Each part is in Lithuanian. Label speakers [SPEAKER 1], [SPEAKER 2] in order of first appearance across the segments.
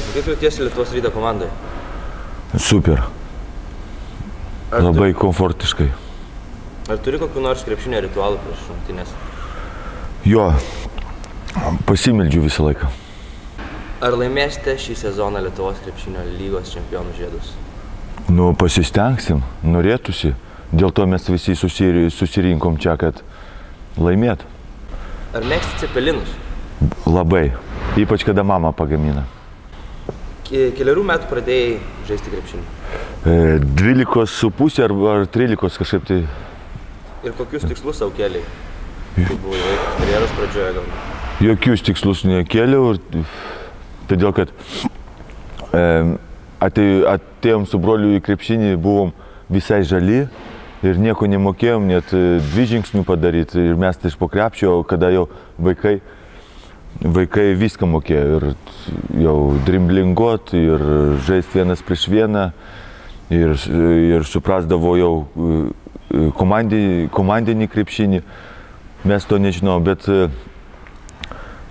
[SPEAKER 1] Kaip jautiesi Lietuvos Ryto komandai?
[SPEAKER 2] Super. Labai komfortiškai.
[SPEAKER 1] Ar turi kokių nors krepšinio ritualų prieš rungtynes?
[SPEAKER 2] Jo, pasimeldžiu visą laiką.
[SPEAKER 1] Ar laimėsite šį sezoną Lietuvos krepšinio lygos čempionų žiedus?
[SPEAKER 2] Nu, pasistengsim, norėtųsi. Dėl to mes visi susirinkom čia, kad laimėtų.
[SPEAKER 1] Ar mėgsti cepelinus?
[SPEAKER 2] Labai. Ypač, kada mama pagamina.
[SPEAKER 1] Kelerių metų pradėjai žaisti krepšinį?
[SPEAKER 2] 12,5 ar 13 kažkaip tai.
[SPEAKER 1] Ir kokius tikslus savo keliai? Kaip buvo įveikus karjeros pradžioje gal?
[SPEAKER 2] Jokius tikslus nekėliau, todėl kad atėjom su broliu į krepšinį, buvom visai žali ir nieko nemokėjom, net 2 žingsnių padaryti ir mes iš po krepšio, kada jau vaikai viską mokėjo ir jau drimblingot ir žaisti 1 prieš 1 ir suprasdavo jau komandinį krepšinį. Mes to nežinom, bet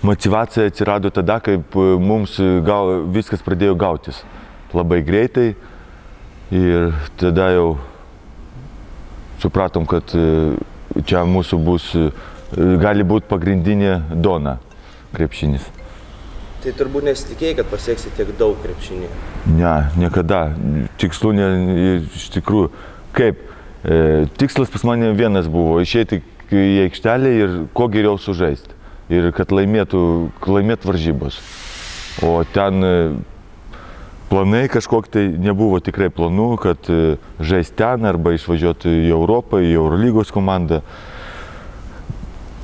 [SPEAKER 2] motyvacija atsirado tada, kai mums viskas pradėjo gautis labai greitai ir tada jau supratom, kad čia mūsų gali būti pagrindinė dona krepšinis.
[SPEAKER 1] Tai turbūt nesitikėjai, kad pasieksi tiek daug krepšinėje?
[SPEAKER 2] Ne, niekada. Tikslų iš tikrųjų. Kaip? Tikslas pas mane vienas buvo - išeiti į aikštelę ir kuo geriau sužaisti. Ir kad laimėtų varžybos. O ten planai kažkokie tai nebuvo tikrai planų, kad žaisti ten arba išvažiuoti į Europą, į Eurolygos komandą.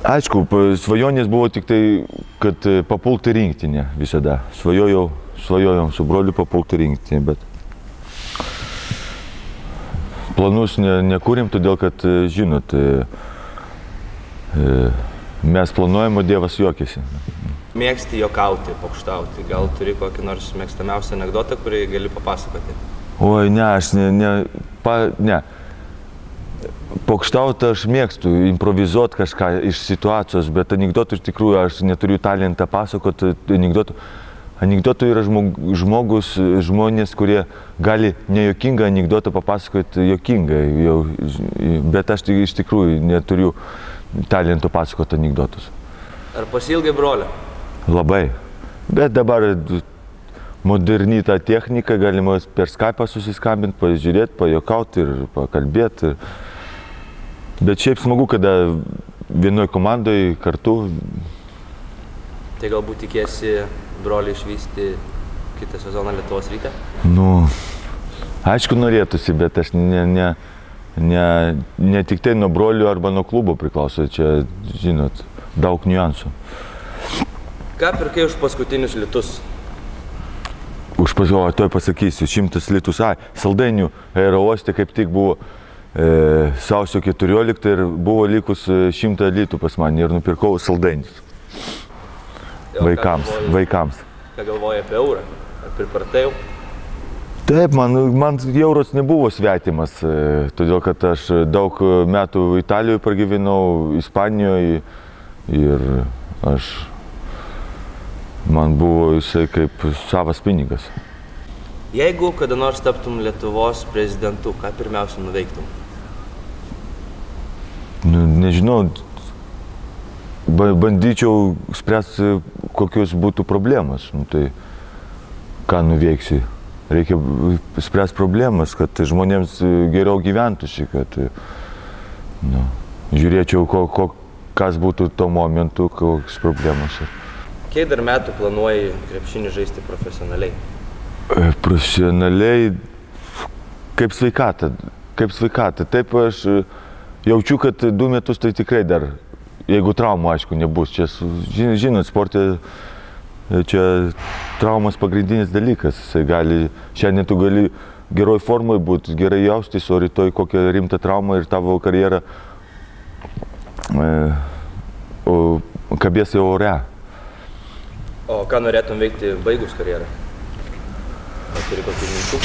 [SPEAKER 2] Aišku, svajonės buvo tik tai, kad papulti rinktinę visada. Svajojom su broliu papulti rinktinę, bet planus nekūrėm, todėl kad, žinot, mes planuojam, o Dievas juokiasi.
[SPEAKER 1] Mėgsti juokauti, pokštauti. Gal turi kokį nors mėgstamiausią anekdotą, kurį gali papasakoti?
[SPEAKER 2] Oi, ne, aš ne. Pokštauti aš mėgstu, improvizuoti kažką iš situacijos, bet anekdotų iš tikrųjų aš neturiu talentą pasakoti anekdotų. Anekdotų yra žmonės, kurie gali nejuokingą anekdotą papasakoti juokingai, bet aš iš tikrųjų neturiu talento pasakoti anekdotus.
[SPEAKER 1] Ar pasiilgai brolio?
[SPEAKER 2] Labai. Bet dabar moderni ta technika, galima per Skype'ą susiskambinti, pažiūrėti, pajuokauti ir pakalbėti. Bet šiaip smagu, kada vienoj komandoj kartu.
[SPEAKER 1] Tai galbūt tikėsi brolį išvysti kitą sezoną Lietuvos Ryte?
[SPEAKER 2] Nu, aišku norėtųsi, bet aš ne tik tai nuo brolių arba nuo klubo priklauso, čia, žinot, daug niuansų.
[SPEAKER 1] Ką pirkai už paskutinius litus?
[SPEAKER 2] Toj pasakysiu, 100 litus. Saldainių aerouoste kaip tik buvo sausio 14 ir buvo likus 100 litų pas mane ir nupirkau saldainius. Vaikams.
[SPEAKER 1] Ką galvoji apie eurą? Ar pripratai jau?
[SPEAKER 2] Taip, man euros nebuvo svetimas, todėl kad aš daug metų Italijoje pragyvenau, Ispanijoje ir man buvo jisai kaip savas pinigas.
[SPEAKER 1] Jeigu kada nors taptum Lietuvos prezidentu, ką pirmiausia nuveiktum?
[SPEAKER 2] Nežinau, bandyčiau spręsti, kokios būtų problemas. Tai ką nuveiksiu? Reikia spręsti problemas, kad žmonėms geriau gyventųsi, kad žiūrėčiau, kas būtų tuo momentu, kokios problemos.
[SPEAKER 1] Kiek dar metų planuoji krepšinį žaisti profesionaliai?
[SPEAKER 2] Profesionaliai kaip sveikata. Taip aš jaučiu, kad 2 metus tai tikrai dar, jeigu traumų aišku nebus. Čia, žinot, sporte čia traumas pagrindinis dalykas. Šiandien tu gali geroj formai būti, gerai jaustis, o rytoj kokią rimtą traumą ir tavo karjerą kabės į ore.
[SPEAKER 1] O ką norėtum veikti baigus karjerą? Ar turi kokių minčių?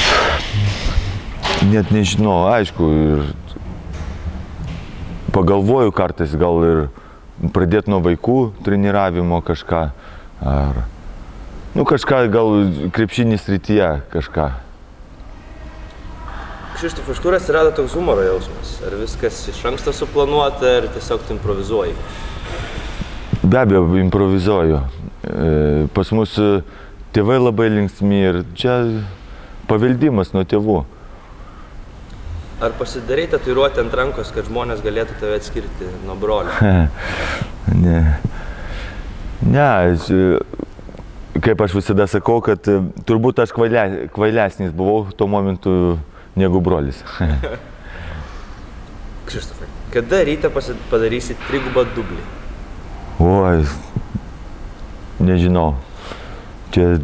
[SPEAKER 2] Net nežinau, aišku, ir pagalvoju kartais gal ir pradėti nuo vaikų treniravimo kažką, ar Nu, kažką gal krepšinį srityje kažką.
[SPEAKER 1] Krzysztof, iš kur atsirado toks humoro jausmas? Ar viskas iš anksto suplanuota, ar tiesiog tu improvizuoji?
[SPEAKER 2] Be abejo, improvizuoju. Pas mus tėvai labai linksmi ir čia paveldimas nuo tėvų.
[SPEAKER 1] Ar pasidarei tatuiruotę ant rankos, kad žmonės galėtų tave atskirti nuo brolio?
[SPEAKER 2] Ne, kaip aš visada sakau, kad turbūt aš kvailesnis buvau tuo momentu negu brolis.
[SPEAKER 1] Krzysztofai, kada ryte padarysi trigubą dublį?
[SPEAKER 2] Oi, nežinau. Čia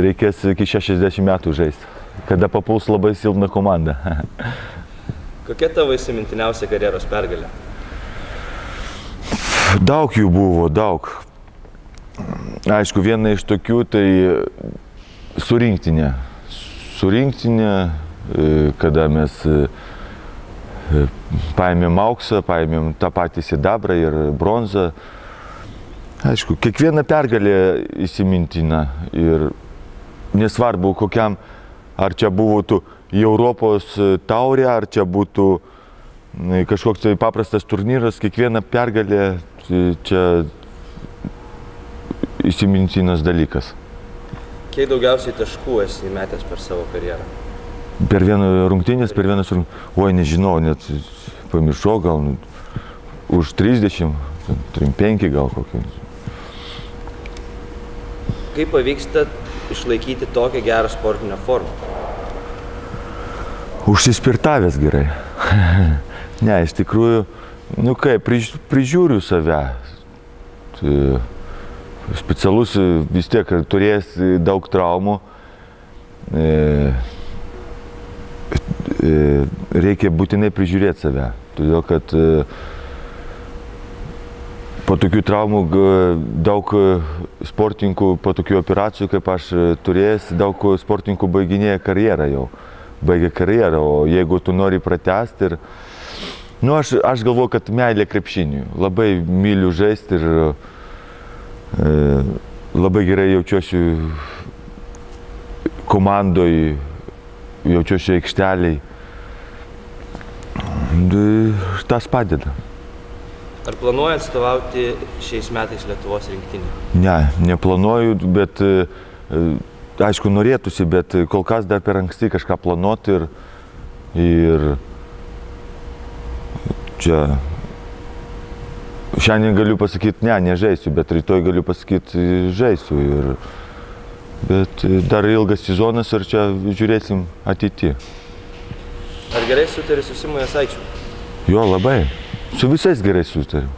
[SPEAKER 2] reikės iki 60 metų žaisti, kada papuls labai silpna komanda.
[SPEAKER 1] Kokia tavo įsimintiniausia karjeros pergalė?
[SPEAKER 2] Daug jų buvo, daug. Aišku, viena iš tokių tai su rinktinė. Su rinktinė, kada mes paėmėm auksą, paėmėm tą patį sidabrą ir bronzą. Aišku, kiekviena pergalė įsimintina ir nesvarbu kokiam, ar čia būtų į Europos taurę, ar čia būtų kažkoks tai paprastas turnyras, kiekviena pergalė čia įsimintinas dalykas.
[SPEAKER 1] Kiek daugiausiai taškų esi įmetęs per savo karjerą?
[SPEAKER 2] Per vieną rungtynės, oi nežinau, net pamiršau, gal už 30, 35 gal kokį.
[SPEAKER 1] Kaip pavyksta išlaikyti tokią gerą sportinę formą?
[SPEAKER 2] Užsispirtavęs gerai. Ne, iš tikrųjų, nu kaip, prižiūriu save. Specialus vis tiek turėjęs daug traumų. Reikia būtinai prižiūrėti save, todėl kad po tokių traumų daug sportininkų, po tokių operacijų, kaip aš turėjęs, daug sportininkų baiginėja karjerą jau. Baigia karjerą, o jeigu tu nori pratęsti ir... Nu, aš galvoju, kad meilė krepšiniui. Labai myliu žaisti ir labai gerai jaučiuosi komandoj, jaučiuosi aikšteliai. Tas padeda.
[SPEAKER 1] Ar planuoji atstovauti šiais metais Lietuvos rinktinį?
[SPEAKER 2] Ne, neplanuoju, bet aišku norėtųsi, bet kol kas dar per anksti kažką planuoti ir čia šiandien galiu pasakyti, nežaisiu, bet rytoj galiu pasakyti, žaisiu. Bet dar ilgas sezonas ir čia žiūrėsim ateity.
[SPEAKER 1] Ar gerai sutari su Simu Jasaičiu?
[SPEAKER 2] Jo, labai. Su visais gerai sutariu.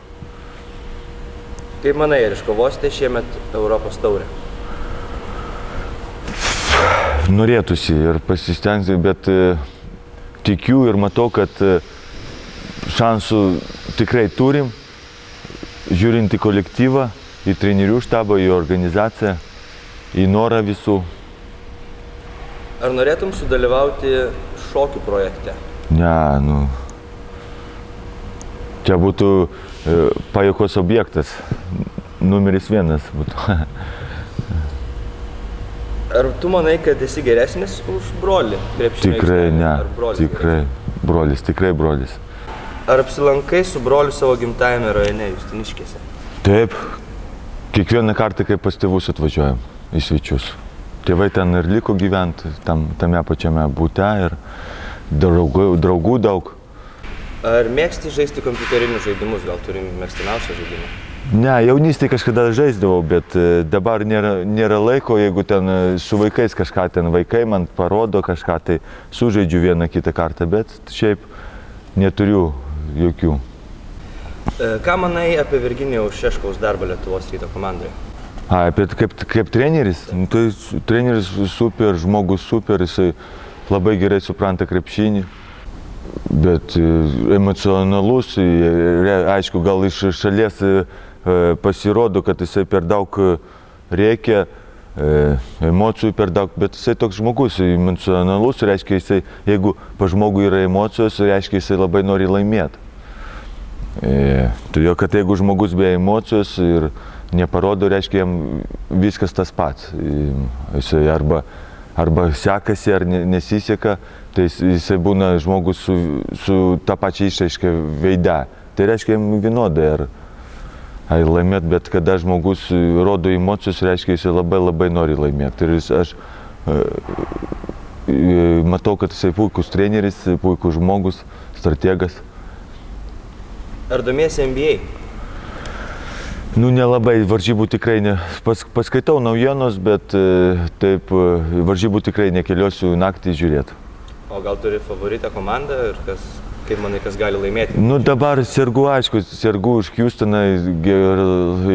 [SPEAKER 1] Kaip manai, ar iškovosite šiemet Europos taurę?
[SPEAKER 2] Norėtųsi ir pasistengsiu, bet tikiu ir matau, kad šansų tikrai turim, žiūrint į kolektyvą, į trenerių štabą, į organizaciją, į norą visų.
[SPEAKER 1] Ar norėtum sudalyvauti šokių projekte?
[SPEAKER 2] Ne, čia būtų pajuokos objektas, numeris 1 būtų.
[SPEAKER 1] Ar tu manai, kad esi geresnis už brolį?
[SPEAKER 2] Tikrai ne, tikrai brolis, tikrai brolis.
[SPEAKER 1] Ar apsilankai su broliu savo gimtajame rajone, Justiniškėse?
[SPEAKER 2] Taip, kiekvieną kartą, kai pas tėvus atvažiuojam į svečius. Tėvai ten ir liko gyventi, tame pačiame bute ir draugų daug.
[SPEAKER 1] Ar mėgsti žaisti kompiuterinius žaidimus? Gal turim mėgstamiausią žaidimą?
[SPEAKER 2] Ne, jaunystėje kažkada žaisdavau, bet dabar nėra laiko, jeigu ten su vaikais kažką ten vaikai man parodo kažką, tai sužaidžiu vieną kitą kartą, bet šiaip neturiu jokių.
[SPEAKER 1] Ką manai apie Virginijaus Šeškaus darbą Lietuvos Ryto komandoje?
[SPEAKER 2] Kaip treneris? Tai treneris super, žmogus super, jisai labai gerai supranta krepšinį. Bet emocionalus, aišku, gal iš šalies pasirodo, kad jisai per daug reikia, emocijų per daug, bet jisai toks žmogus, emocionalus, reiškia jisai, jeigu pa žmogui yra emocijos, reiškia jisai labai nori laimėti. Todėl, kad jeigu žmogus be emocijos ir neparodo, reiškia, jam viskas tas pats. Jisai arba sekasi, ar nesiseka, tai jisai būna žmogus su ta pačia išraiška veide. Tai reiškia, jam vienodai ar laimėti, bet kada žmogus rodo emocijus, reiškia, jisai labai nori laimėti. Ir aš matau, kad jisai puikus treneris, puikus žmogus, strategas.
[SPEAKER 1] Ar domiesi NBA?
[SPEAKER 2] Nu, nelabai, varžybų tikrai ne. Paskaitau naujienos, bet taip, varžybų tikrai nekeliosiu naktį žiūrėti.
[SPEAKER 1] O gal turi favoritą komandą ir kaip manai, kas gali laimėti?
[SPEAKER 2] Nu, dabar sergu, aišku, sergu už Houstoną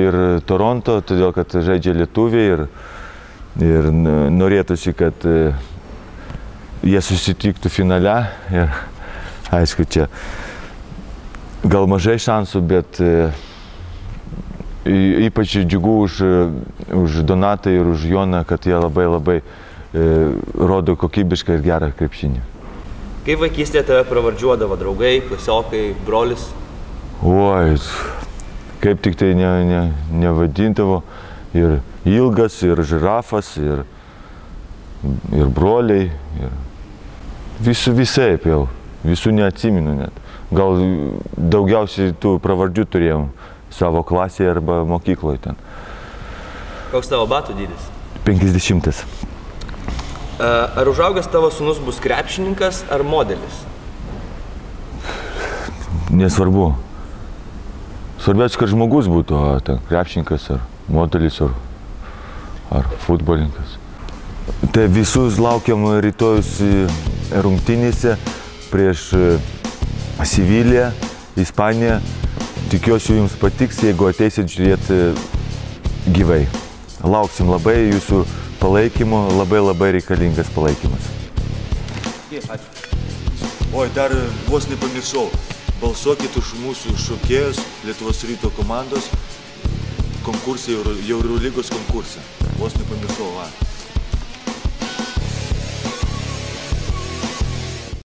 [SPEAKER 2] ir Toronto, todėl kad žaidžia lietuviai ir norėtųsi, kad jie susitiktų finale. Ir, aišku, čia gal mažai šansų, bet ypač džiugu už Donatą ir už Joną, kad jie labai rodo kokybišką ir gerą krepšinį.
[SPEAKER 1] Kaip vaikystėje tave pravardžiuodavo draugai, klasiokai, brolis?
[SPEAKER 2] Oi, kaip tik tai nevadindavo. Ir Ilgas, ir Žirafas, ir broliai. Visaip jau, visų neatsimenu net. Gal daugiausiai tų pravardžių turėjom savo klasėje arba mokykloje ten.
[SPEAKER 1] Koks tavo batų dydis?
[SPEAKER 2] 50.
[SPEAKER 1] Ar užaugęs tavo sūnus bus krepšininkas ar modelis?
[SPEAKER 2] Nesvarbu. Svarbiausia, kad žmogus būtų, ten krepšininkas ar modelis ar futbolininkas. Tai visus laukiam rytojus rungtynėse prieš Seviliją, Ispaniją. Tikiuosi jums patiks, jeigu ateisit žiūrėti gyvai. Lauksim labai jūsų palaikymo, labai reikalingas palaikymas.
[SPEAKER 1] Ačiū.
[SPEAKER 2] Oi, dar vos nepamiršau. Balsuokit už mūsų šokėjus Lietuvos Ryto komandos konkursai, Eurolygos konkursą. Vos nepamiršau, va.